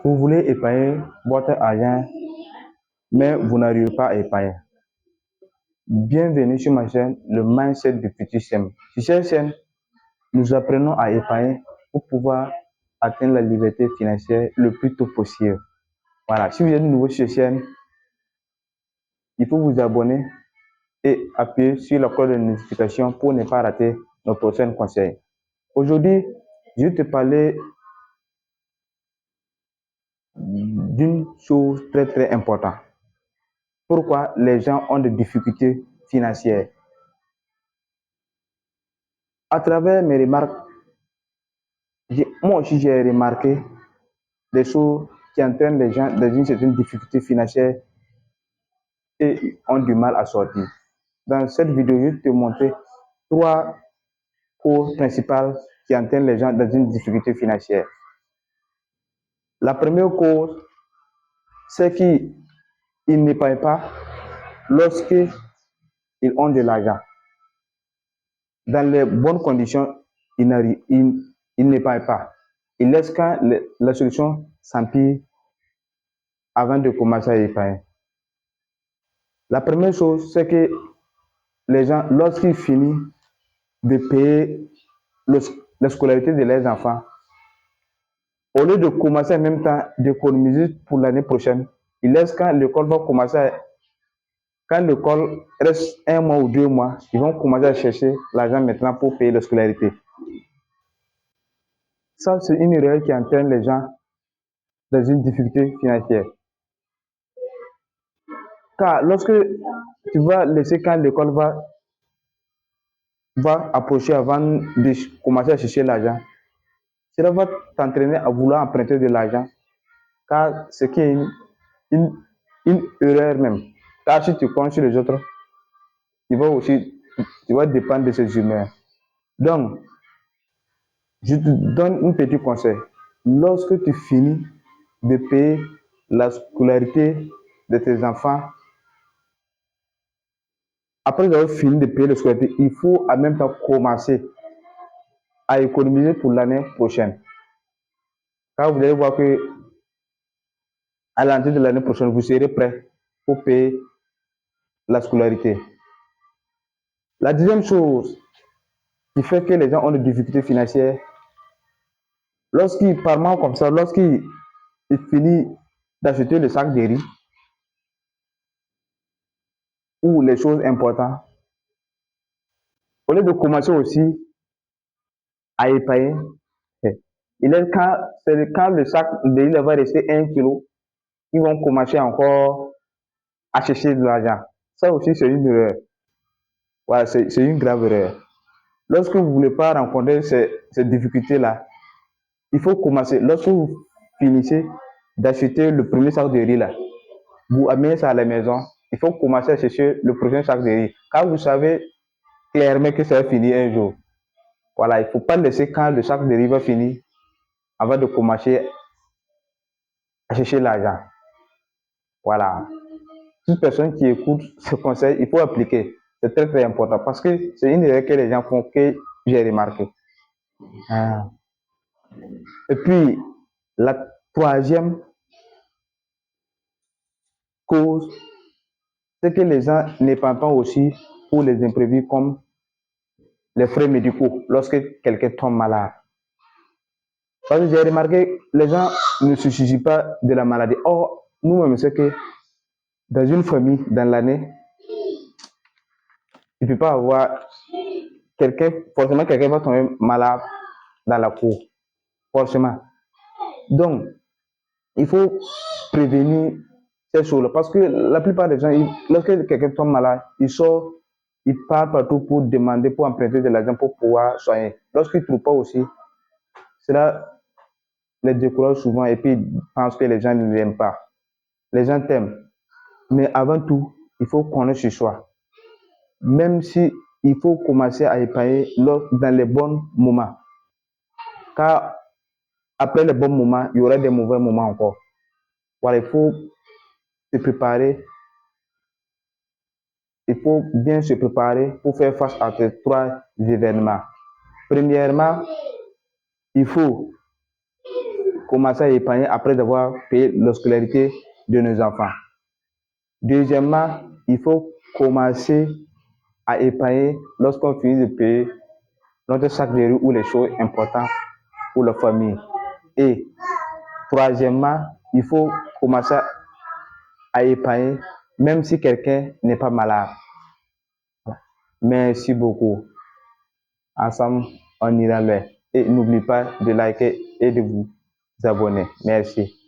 Vous voulez épargner votre argent, mais vous n'arrivez pas à épargner. Bienvenue sur ma chaîne, le mindset du petit Sem. Sur cette chaîne, nous apprenons à épargner pour pouvoir atteindre la liberté financière le plus tôt possible. Voilà, si vous êtes nouveau sur cette chaîne, il faut vous abonner et appuyer sur la cloche de notification pour ne pas rater nos prochains conseils. Aujourd'hui, je vais te parler d'une chose très importante. Pourquoi les gens ont des difficultés financières? À travers mes remarques, moi aussi j'ai remarqué des choses qui entraînent les gens dans une certaine difficulté financière et ont du mal à sortir. Dans cette vidéo, je vais te montrer 3 causes principales qui entraînent les gens dans une difficulté financière. La première cause, c'est qu'ils n'épargnent pas lorsqu'ils ont de l'argent. Dans les bonnes conditions, ils n'épargnent pas. Ils laissent quand la solution s'empire avant de commencer à épargner. La première chose, c'est que les gens, lorsqu'ils finissent de payer la scolarité de leurs enfants, au lieu de commencer en même temps d'économiser pour l'année prochaine, ils laissent quand l'école va commencer, quand l'école reste 1 mois ou 2 mois, ils vont commencer à chercher l'argent maintenant pour payer la scolarité. Ça, c'est une erreur qui entraîne les gens dans une difficulté financière. Car lorsque tu vas laisser quand l'école va approcher avant de commencer à chercher l'argent, cela va t'entraîner à vouloir emprunter de l'argent, car ce qui est une erreur même. Car si tu comptes sur les autres, tu vas dépendre de ces humeurs. Donc, je te donne un petit conseil. Lorsque tu finis de payer la scolarité de tes enfants, après avoir fini de payer la scolarité, il faut en même temps commencer à économiser pour l'année prochaine. Car vous allez voir que à l'entrée de l'année prochaine, vous serez prêt pour payer la scolarité. La deuxième chose qui fait que les gens ont des difficultés financières, lorsqu'ils parlent comme ça, lorsqu'ils finissent d'acheter le sac de riz ou les choses importantes, au lieu de commencer aussi à épargner, c'est quand le sac de riz va rester 1 kg, ils vont commencer encore à chercher de l'argent. Ça aussi, c'est une erreur. Voilà, c'est une grave erreur. Lorsque vous ne voulez pas rencontrer ces difficultés-là, il faut commencer. Lorsque vous finissez d'acheter le premier sac de riz, là, vous amenez ça à la maison. Il faut commencer à chercher le prochain sac de riz. Car vous savez clairement que ça va finir un jour. Voilà, il ne faut pas laisser quand le sac de riz va finir avant de commencer à chercher l'argent. Voilà. Toute personne qui écoute ce conseil, il faut appliquer. C'est très important parce que c'est une erreur que les gens font que j'ai remarqué. Ah. Et puis, la troisième cause, c'est que les gens n'épargnent pas aussi pour les imprévus comme les frais médicaux lorsque quelqu'un tombe malade. Parce que j'ai remarqué, les gens ne se soucient pas de la maladie. Or, nous-mêmes, c'est que dans une famille, dans l'année, il ne peut pas avoir forcément quelqu'un va tomber malade dans la cour. Forcément. Donc, il faut prévenir ces choses-là. Parce que la plupart des gens, lorsque quelqu'un tombe malade, il sort, il part partout pour demander, pour emprunter de l'argent pour pouvoir soigner. Lorsqu'il ne trouve pas aussi, cela les décourage souvent et puis ils pensent que les gens ne l'aiment pas. Les gens t'aiment. Mais avant tout, il faut connaître sur soi. Même si il faut commencer à épargner dans les bons moments. Car après les bons moments, il y aura des mauvais moments encore. Voilà, il faut se préparer. Il faut bien se préparer pour faire face à ces 3 événements. Premièrement, il faut commencer à épargner après avoir payé la scolarité de nos enfants. Deuxièmement, il faut commencer à épargner lorsqu'on finit de payer notre sac de riz ou les choses importantes pour la famille. Et troisièmement, il faut commencer à épargner même si quelqu'un n'est pas malade. Merci beaucoup. Ensemble, on ira loin. Et n'oublie pas de liker et de vous abonner. Merci.